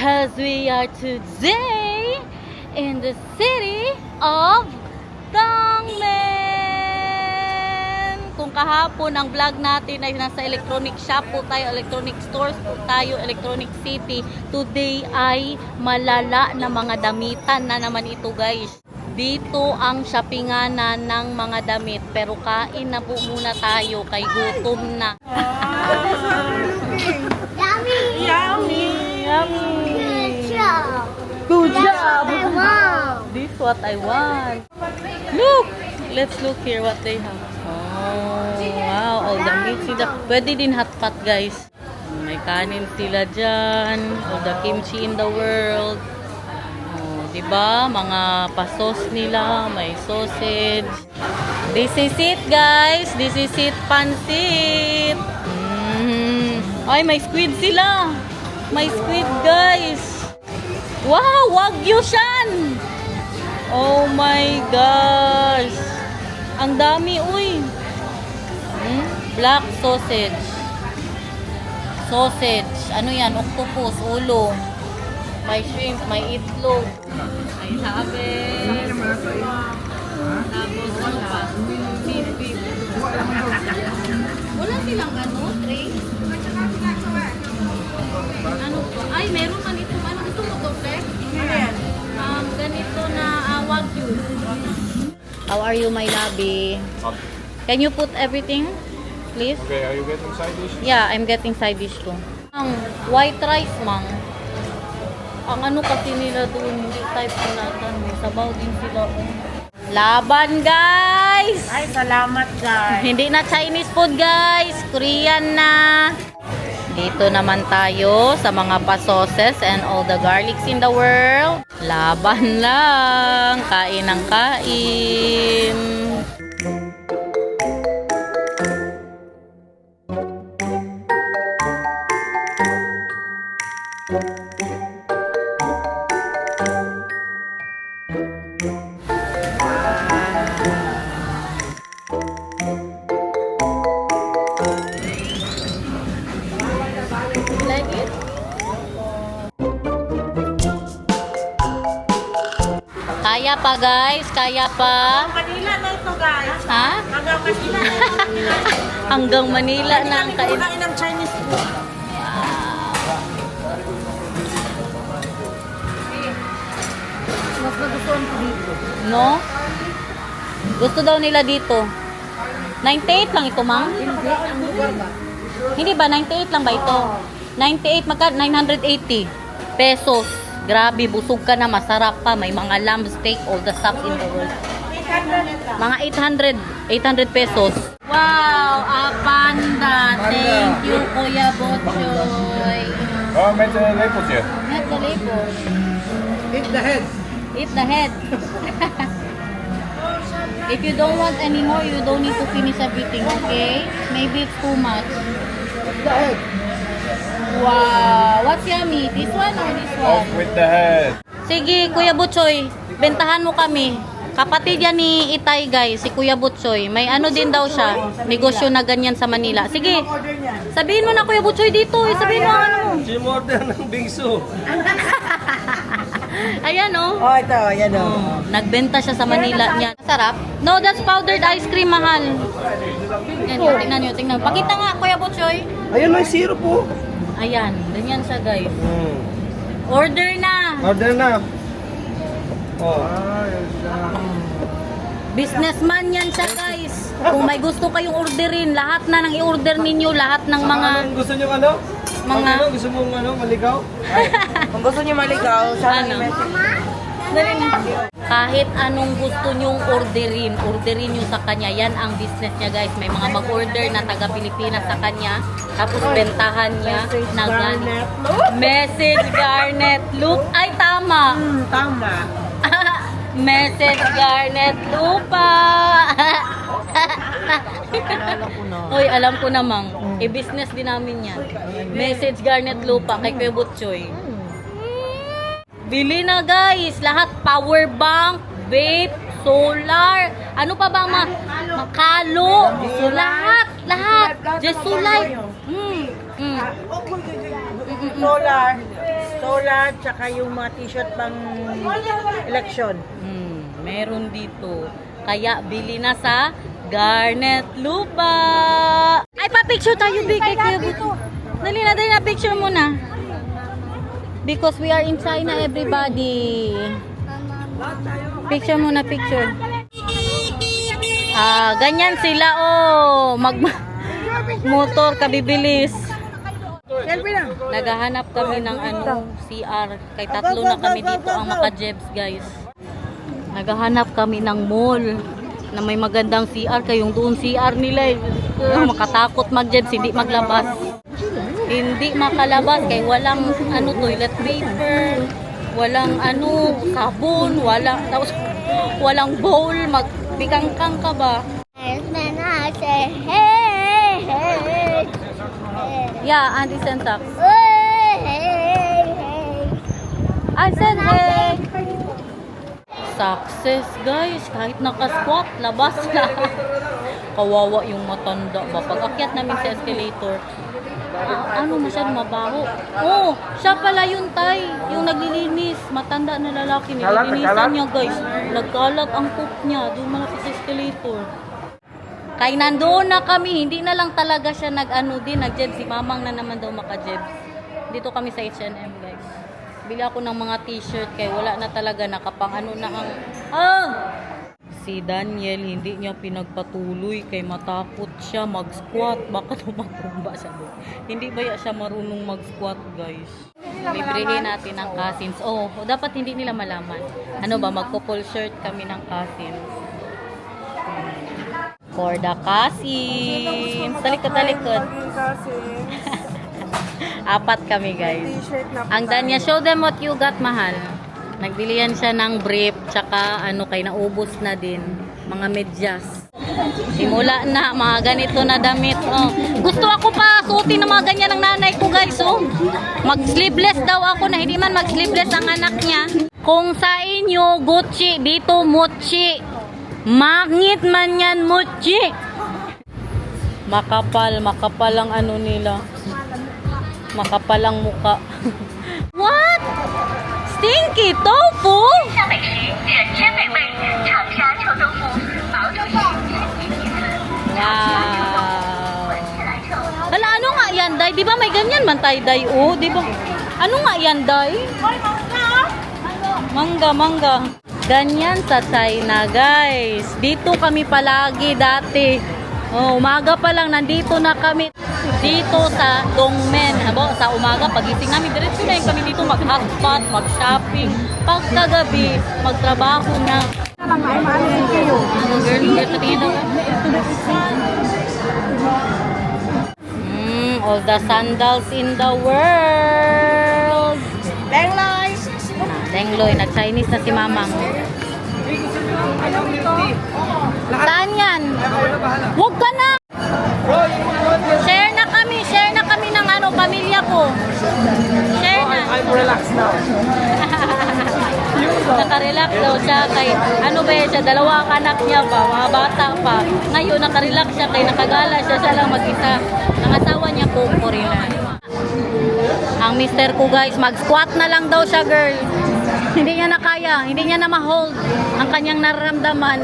As we are today in the city of Dongmen. Kung kahapon ang vlog natin ay nasa electronic shop po tayo, electronic stores po tayo, electronic city. Today ay malala na mga damitan na naman ito, guys. Dito ang shoppinganan ng mga damit. Pero kain na po muna tayo kay gutom na. Yummy! Yummy! Yummy! Good job! Good That's job! what I want! This what I want. Look! Let's look here what they have. Oh, wow. All the meat sila. Pwede din hot pot, guys. May kanin sila dyan. All the kimchi in the world. Oh, diba? Mga pasos nila. May sausage. This is it, guys. This is it, pansit. Ay, may squid sila. May squid, guys. Wow, wagyu shan. Oh my gosh. Ang dami, uy. Black sausage. Sausage. Ano yan? Octopus, ulo. May shrimp, may itlog. May habes. Tapos, ano pa? Seafood. Wala silang ano, tray? Ano po? Ay, meron man ito. Ano gusto mo to, Flex? Ganito na wagyu. How are you, my labi? Can you put everything, please? Okay, are you getting side dish? Yeah, I'm getting side dish too. Ang white rice, mang. Ang ano kasi nila doon, hindi type ko natin. May sabaw din sila. Laban, guys! Ay, salamat guys. Hindi na Chinese food, guys. Korean na. Dito naman tayo sa mga pasoses and all the garlics in the world. Laban lang. Kain ng kain. Like it? Kaya pa, guys. Kaya pa. Manila na ito guys. Ha? Hanggang Manila na ito. Hanggang Manila na ang kain. Kain ng Chinese food. Mas nagustuhan ko dito. No? Gusto daw nila dito. 98 lang ito, ma'am? Hindi ba? 98 lang ba ito? 98, magka 980 pesos. Grabe, busog ka na, masarap pa. May mga lamb steak, all the stuff in the world. Mga 800 pesos. Wow, panda. Thank you, Kuya Botchoy. Oh, met een lepeltje. Net the label. Eat the head. Eat the head. If you don't want anymore, you don't need to finish everything, okay? Maybe it's too much. The head. Wow, what's yummy? This one or this Off one? with the head. Sige, Kuya Butchoy, bentahan mo kami. Kapatid yan ni Itay, guys, si Kuya Butchoy. May ano din daw siya, negosyo na ganyan sa Manila. Sige, Order niyan. sabihin mo na, Kuya Butchoy, dito. Sabihin mo ang ano mo. Order ng bingsu. Ayan, oh. Oh, ito. Yan o. Nagbenta siya sa Manila niya. Sarap? No, that's powdered ice cream, mahal. Yan, yun, tingnan nyo, tingnan. Pakita nga, Kuya Butchoy. Ayun, may syrup po. Ayan, ganyan siya, guys. Order na. Order na. Oh. Businessman yan siya, guys. Kung may gusto kayong orderin, lahat na nang i-order ninyo, lahat ng mga... Anong gusto nyo ano? Mga... Ano? Gusto mong ano? Maligaw? Kung gusto niyo maligaw, sana Ano? i-message. Dali na. Kahit anong gusto nyong orderin nyo sa kanya. Yan ang business niya, guys. May mga mag-order na taga-Pilipinas sa kanya. Tapos bentahan niya na Garnet. Message Garnet Loop. Ay, tama. Tama. Message Garnet Lupa. Alala ko na. Hoy, alam ko namang. I-business din namin yan. Message Garnet Lupa kay Kuya Butchoy. Bili na, guys. Lahat power bank, vape, solar. Ano pa bang makalo? Lahat. Just Sulay. Solar. Solar, tsaka yung mga t-shirt pang election. Meron dito. Kaya bili na sa Garnet Lupa. Ay, pa-picture tayo, Big. Dali na, picture muna. Because we are in China, everybody. Picture muna, picture. Ganyan sila, motor, kabibilis. Selfie lang. Naghahanap kami ng CR. Kay tatlo na kami dito ang maka-jebs, guys. Naghahanap kami ng mall na may magandang CR. Kayong doon CR nila, makatakot mag-jebs, hindi maglabas. Hindi makalabas kay walang toilet paper, walang sabon, walang bowl, magbigangkang ka ba? And then I say, hey, hey, hey. Yeah, Auntie Sentak. Hey, hey, hey. I said hey. Success, guys. Kahit naka-squat, labas na. Kawawa yung matanda ba? Pag akyat namin sa escalator, masyadong mabaho. Siya pala yun, Tay. Yung naglilinis. Matanda na lalaki. Nililinisan niya, guys. Nagkalat ang poop niya. Doon malapit sa escalator. Kaya nandoon na kami. Hindi na lang talaga siya nag-jebs. Si Mamang na naman daw maka-jebs. Dito kami sa H&M, guys. Bili ako ng mga t-shirt kaya wala na talaga nakapang na ang... Si Daniel, hindi niya pinagpatuloy kay matakot siya mag-squat. Baka tumatumba siya doon. Hindi ba siya marunong mag-squat, guys? Librihin natin ang cousins. Dapat hindi nila malaman. Magpo-full shirt kami ng cousins. For the cousins. Talikod. Apat kami, guys. Ang Danya, show them what you got, mahal. Nagbilihan siya ng brief, tsaka kay naubos na din. Mga medyas. Simula na, mga ganito na damit. Gusto ako pa suotin ng mga ganyan ng nanay ko, guys. Mag-sleeveless daw ako na hindi man mag-sleeveless ang anak niya. Kung sa inyo, Gucci, dito, Mucci. Mangit man yan, Mucci. Makapal ang nila. Makapal ang muka. What? Stinky tofu? Wow. Hala, ano nga yan, Day? Di ba may ganyan man tayo, Day? Di ba? Ano nga yan, Day? Mangga. Ganyan sa China, guys. Dito kami palagi dati. Umaga pa lang, nandito na kami. Dito sa Dongmen. Sa umaga, pagising namin, diretso na kami dito mag-hotspot, mag-shopping. Pagkagabi, magtrabaho na. All the sandals in the world. Dengloy, nag-Chinese na si Mamang. Saan yan? Huwag ka na! Share na kami ng pamilya ko. Share na. I'm relaxed now. Nakarelax daw siya kay, siya, dalawa ang anak niya pa, mga bata pa. Ngayon, nakarelax siya kay nakagala siya lang mag-isa. Ang asawa niya po rin. Ang mister ko, guys, mag-squat na lang daw siya, girl. Hindi niya na kaya, hindi niya na ma-hold ang kanyang nararamdaman.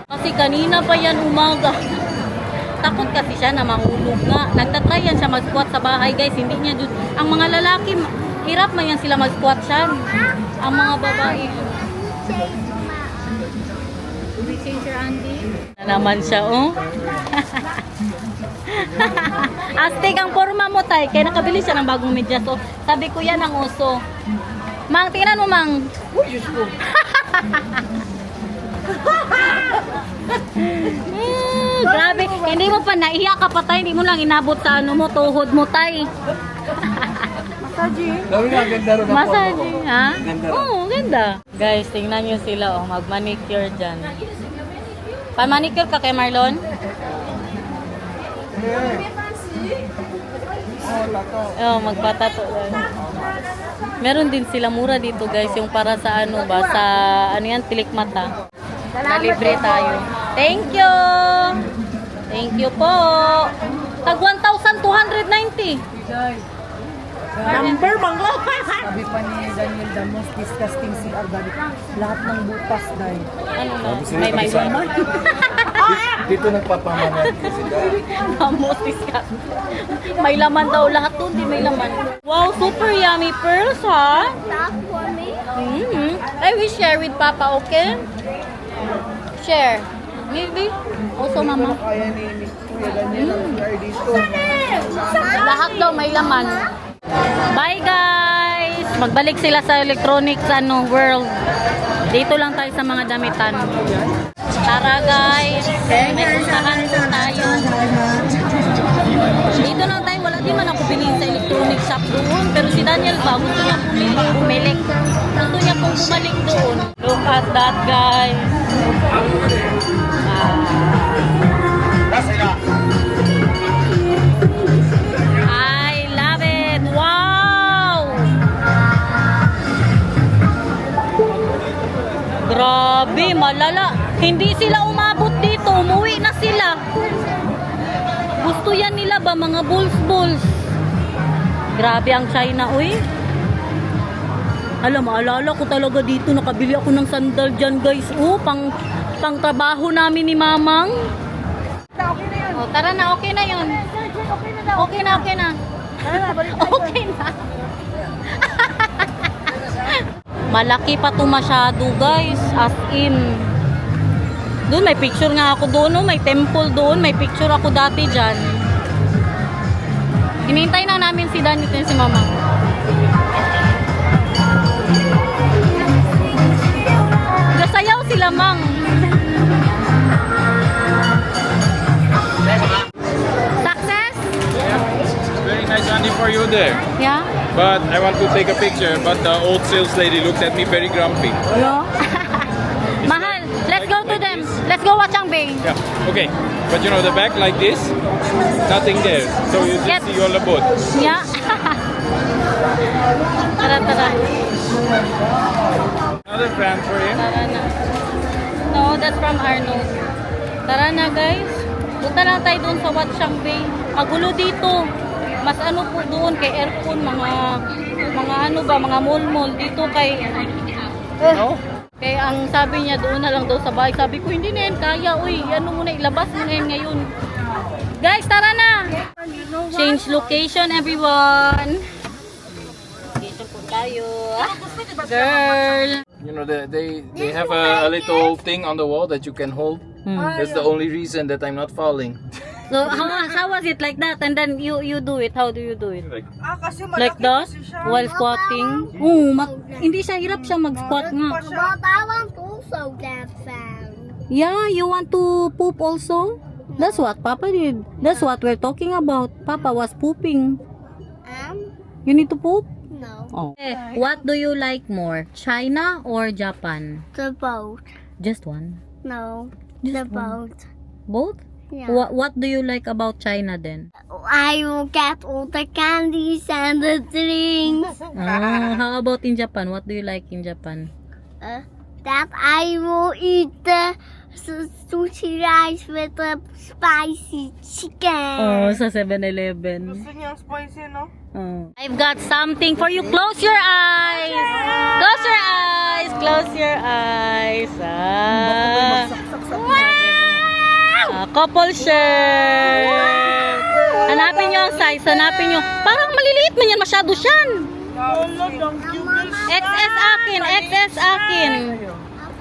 Kasi kanina pa yan umaga. Takot kasi siya na mahulog nga. Nagtatry yan siya mag-squat sa bahay, guys. Hindi niya dun. Ang mga lalaki, hirap man yan sila mag-squat siya. Ang mga babae. Change your auntie. Na naman siya, Astig ang forma mo, Tay. Kaya nakabili siya ng bagong medyas. Sabi ko yan ang uso. Mang, tingnan mo, Mang. Grabe, hindi mo pa naiyak ka pa, Tay. Hindi mo lang inabot sa tuhod mo, Tay. Massage, ha? Oo, ganda. Guys, tingnan nyo sila, mag-manicure dyan. Pa-manicure ka kay Marlon? Magpatato lang. Meron din sila mura dito, guys, yung para sa tilik mata. Nalibre tayo. Thank you! Thank you po! Tag 1,290. Number bangla. Sabi pa ni Daniel, the most disgusting CR dahil lahat ng butas dahil. Ano na? May laman. Dito nagpapamanan sila. Most disgusting. May laman daw lahat doon, di may laman. Wow, super yummy pearls, ha? Stop for me. I will share with Papa, okay? Share. Maybe. Also, Mama. Kaya ni Kuya Daniel ang CR dito. Lahat daw may laman. Bye, guys! Magbalik sila sa electronics world. Dito lang tayo sa mga damitan. Tara, guys! May puntahan po tayo. Dito lang tayo. Wala din man ako bilhin sa electronic shop doon. Pero si Daniel ba, gusto niya bumalik. Gusto niya pong bumalik doon. Look at that, guys. I love it. Wow! Grabe, malala. Hindi sila umabot dito. Umuwi na sila. Gusto yan nila ba, mga bulls? Grabe ang China, uy. Alam, maalala ko talaga dito. Nakabili ako ng sandal dyan, guys. Oh, pang trabaho namin ni Mamang. Oh, tara na, okay na yun. Okay na. Okay na. Malaki pa to masyado, guys. As in. Doon, may picture nga ako doon. No? May temple doon. May picture ako dati dyan. Hinihintay na namin si Danny at si Mama. Gasayaw sila, Mang. Success? Very nice Andy for you there. Yeah? But I want to take a picture, but the old sales lady looked at me very grumpy. No? Mahal, let's go to them. Let's go watch ang Bay. Yeah, okay. But you know, the back like this, nothing there. So you Yep. just see all the boat. Yeah. Tara. Another fan for you. Tara na. No, that's from Arnold. Tara na, guys. Punta na tayo doon sa Watchang Bay. Magulo dito. Mas ano po doon kay aircon, mga mall dito kay kaya ang sabi niya doon na lang daw sa bahay. Sabi ko hindi na yan kaya. Uy, ano muna ilabas mo na yan ngayon. Guys, tara na. Change location, everyone. Dito po tayo. Girl. You know, they have a little thing on the wall that you can hold. That's the only reason that I'm not falling. So, how was it like that? And then you do it. How do you do it? Kasi Like that? While squatting? Oo, hindi siya hirap siya mag-squat nga. But I want also that fan. Yeah, you want to poop also? That's what Papa did. That's what we're talking about. Papa was pooping. You need to poop? No. Oh. What do you like more? China or Japan? The boat. Just one. No. Just The one. boat. Both? Yeah. What do you like about China then? I will get all the candies and the drinks. How about in Japan? What do you like in Japan? That I will eat the sushi rice with the spicy chicken. Oh, sa 7-Eleven. Gusto niya ang spicy, no? Oh. I've got something for you. Close your eyes. Close your eyes. Close your eyes. Couple shirt. Hanapin nyo ang size. Hanapin nyo. Parang maliliit man yan. Masyado siyan. XS akin. XS akin.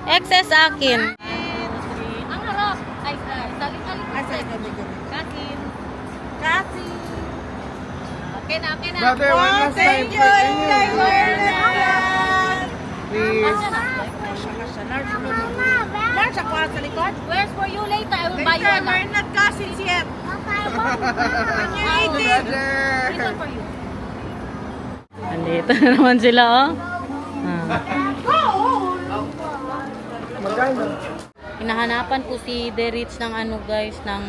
XS akin. Ang harap. Ay, saling-aling. Kakin. Kasi. Okay na. Brother, one last time. Please. Yan, sa kwarto sa likod. Where's for you later? I will buy you a lot. Bernard Cousins yet. This one for you. Andito na naman sila, oh. Hinahanapan ko si Derich ng guys, ng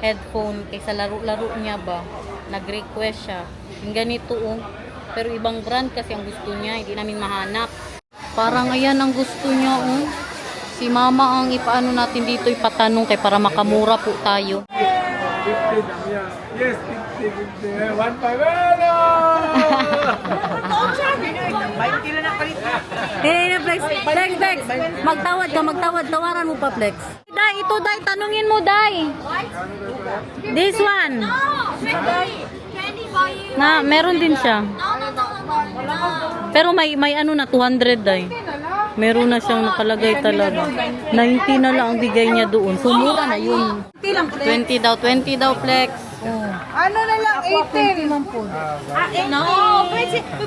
headphone kaysa laro-laro niya ba. Nag-request siya. Yung ganito, oh. Pero ibang brand kasi ang gusto niya, hindi namin mahanap. Parang ayan ang gusto niya, oh. Si Mama ang ipaano natin dito, ipatanong kay para makamura po tayo. Yes, 1 kilo na palit. Hey, Flex. Flex. Magtawad ka, magtawad. Tawaran mo pa, Flex. Day, ito, Day. Tanungin mo, Day. This one. Na, meron din siya. Pero may ano na, 200, Day. Meron na siyang nakalagay talaga. 90 na lang ang bigay niya doon. So, mura na yun. 20 daw, Flex. Ano na lang, 18. No.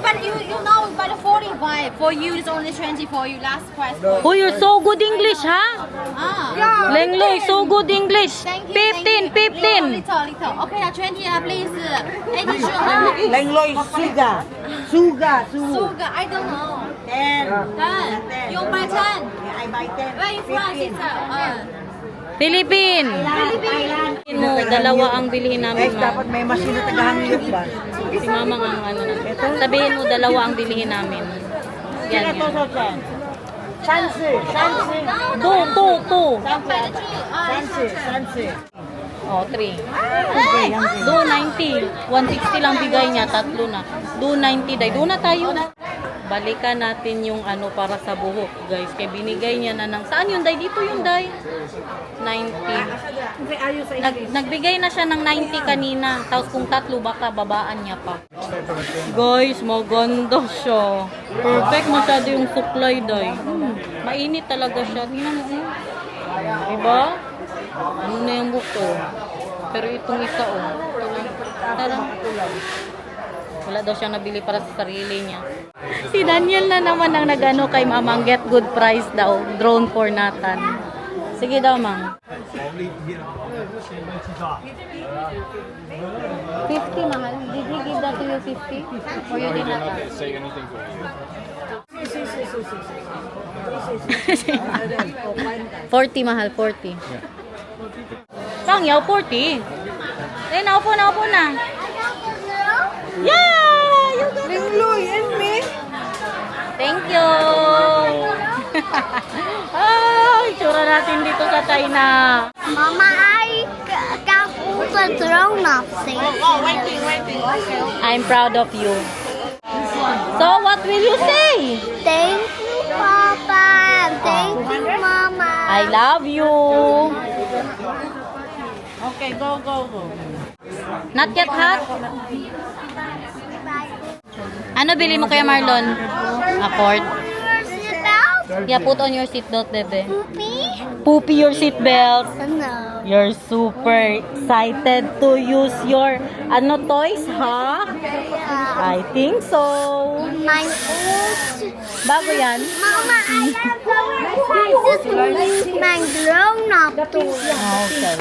But you know, but 45 for you is only 20 for you. Last question. Oh, you're so good English, ha? Ah. Lengloy, so good English. Thank you. 15. Little. Okay, now 20 please. 82. Lengloy, suga. Suga. I don't know. 10. 10. Yung by 10. I buy 10. Where you from, sister? Philippine. Mo, dalawa ang bilhin namin, Guys, ma. dapat may machine na tagahangilip ba? Si mama ang ano. Sabihin mo, dalawa ang bilhin namin. Yan. Ito sa 10. Sanse. Two. Sanse. Oh, 3. Do 90. 160 lang bigay niya, tatlo na. Do 90, Day. Do na tayo. Balikan natin yung ano para sa buhok, guys. Kaya binigay niya na ng... Saan yun, Day? Dito yun, Day. 90. Nagbigay na siya ng 90 kanina. Tapos kung tatlo, baka babaan niya pa. Guys, maganda siya. Perfect masyado yung suklay, Day. Mainit talaga siya. Tingnan mo. Diba? Ano na yung buko? Pero itong isa, oh. Tara. Wala daw siyang nabili para sa sarili niya. Si Daniel na naman ang nagano kay Mamang get good price daw. Drone for Nathan. Sige daw, Mang. 50, mahal. Did he give that to you 50? Or you did not? Say anything for you. 40, mahal. 40. Pang, yaw 40. Eh, naupo na. Yeah! You got it. Lengloy and me. Thank you! Ay, tsura natin dito sa China. Mama, I got all the grown-up things. I'm proud of you. So, what will you say? Thank you, Papa. Thank you, Mama. I love you. Okay, go. Not yet hot? Ano bili mo kaya, Marlon? Accord? Yeah, put on your seatbelt, bebe. Poopy? Poopy your seatbelt. No. You're super excited to use your toys, huh? I think so. My old... Bago yan. Mama, I have my grown-up toys. Okay.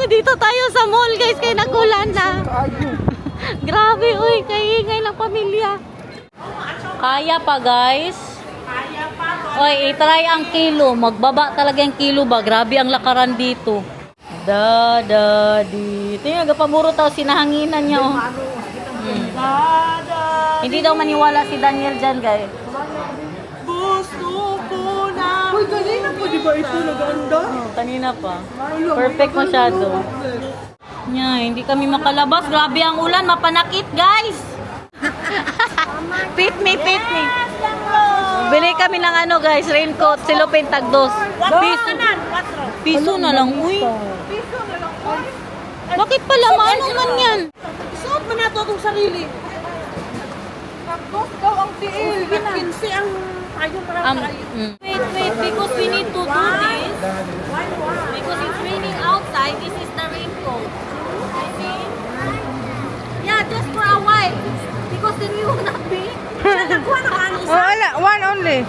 Dito tayo sa mall, guys, kay nagulan na. Grabe, uy, kaingay ng pamilya. Kaya pa, guys. Oy, itry ang kilo. Magbaba talaga yung kilo ba? Grabe ang lakaran dito. Di. Tingnan, pamuro tao, sinahanginan niya, oh. Hindi daw maniwala si Daniel dyan, guys. Gusto ko na. Uy, kanina po, di ba ito naganda? Kanina pa. Perfect masyado. Hindi kami makalabas. Grabe ang ulan. Mapanakit, guys. Fit me. Bili kami ng guys. Raincoat. Silopin tagdos. Piso na lang. Uy. Bakit pala? Manong man yan? Suot mo na ito itong sarili. Tapos daw ang tiil. 15 ang ayaw marami. Wait. Because we need to do this. Because it's raining outside. This is the raincoat. You see? Yeah, just for a while. Because then we will not be. Wala, one only.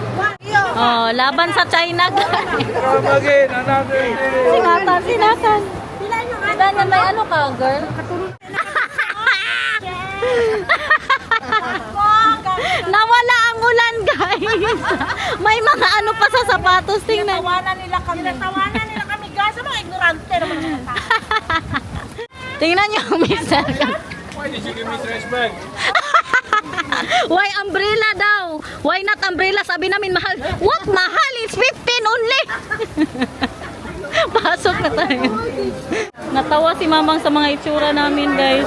Oh, laban sa China, guys. Again, another day. Sinatan. Daniel, may ano ka, girl? Nawala ang ulan, guys. May mga ano pa sa sapatos. Tingnan. Tawanan nila kami. Guys, sa mga ignorante naman. Tingnan niyo, mister. Why did you give me trash bag? Why umbrella daw? Why not umbrella? Sabi namin mahal. What mahal? It's 15 only. Pasok na tayo. Natatawa si Mamang sa mga itsura namin, guys.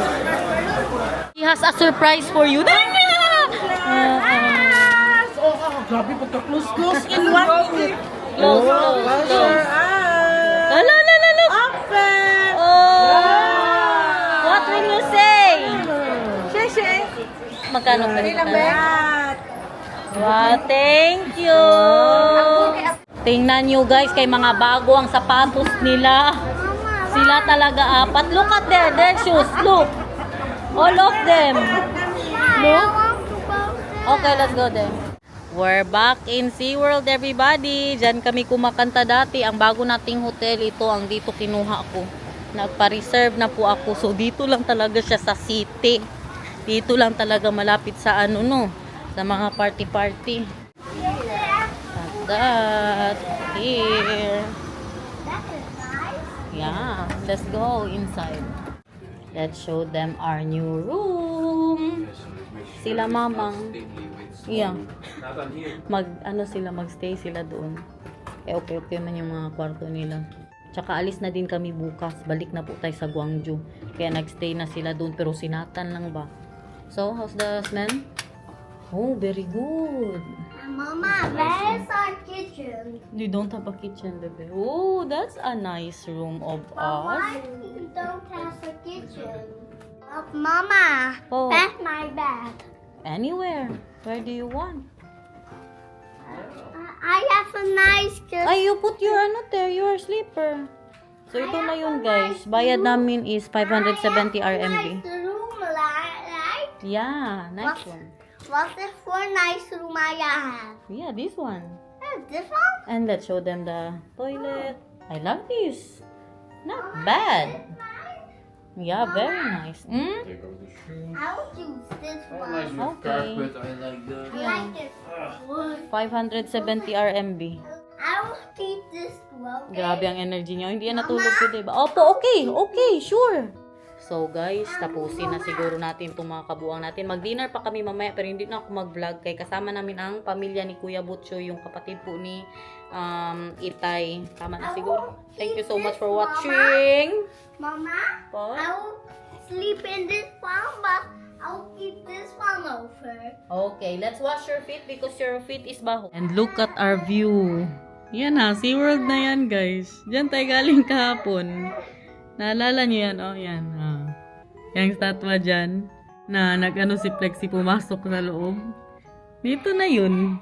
He has a surprise for you. Grabe, pagka-close. Close in one minute. Close. Hala, look. Open! Oh. What will you say? Sheshe! Magkano pa rin? At Wow, thank you. Tingnan nyo guys, kay mga bago ang sapatos nila. Sila talaga apat. Look at their shoes. Look. All of them. Look. Okay, let's go then. We're back in SeaWorld, everybody. Diyan kami kumakanta dati. Ang bago nating hotel, ito ang dito kinuha ko. Nagpa-reserve na po ako. So, dito lang talaga siya sa city. Dito lang talaga malapit sa ano, no? Sa mga party-party. That. Here. Yeah. Let's go inside. Let's show them our new room. Sila mamang. Yeah. Magstay sila doon. Okay man yung mga kwarto nila. Tsaka alis na din kami bukas. Balik na po tayo sa Gwangju. Kaya nagstay na sila doon pero sinatan lang ba. So, how's the smell? Oh, very good. Mama, where's our kitchen? You don't have a kitchen, bebe. Oh, that's a nice room of us. Why you don't have a kitchen? Mama, Oh. that's my bed. Anywhere. Where do you want? I have a nice kitchen. Ay, you put your your sleeper. So, ito na yun, guys. Bayad namin is 570 RMB. Nice room, right? Yeah, nice one. What's the for nice room I have? Yeah, this one. This one? And let's show them the toilet. I love this. Not bad. Yeah, very nice. Hmm? I'll choose this I one. like your Okay. carpet. I like the. I like this one. 570 RMB. I will keep this one. Okay? Grabe ang energy niyo. Hindi yan natulog ko, diba? Opo, okay, sure. So guys, tapusin na siguro natin itong mga kabuang natin. Mag-dinner pa kami mamaya pero hindi na ako mag-vlog kay kasama namin ang pamilya ni Kuya Butcho, yung kapatid po ni Itay. Tama na siguro. Thank you so much for watching. Mama, Po? I will sleep in this one, but I'll keep this one over. Okay, let's wash your feet because your feet is baho. And look at our view. Yan ha, SeaWorld na yan guys. Diyan tayo galing kahapon. Naalala niyo yan? Oh, yan. Yung statwa dyan na nag-ano si Plexi pumasok sa loob. Dito na yun.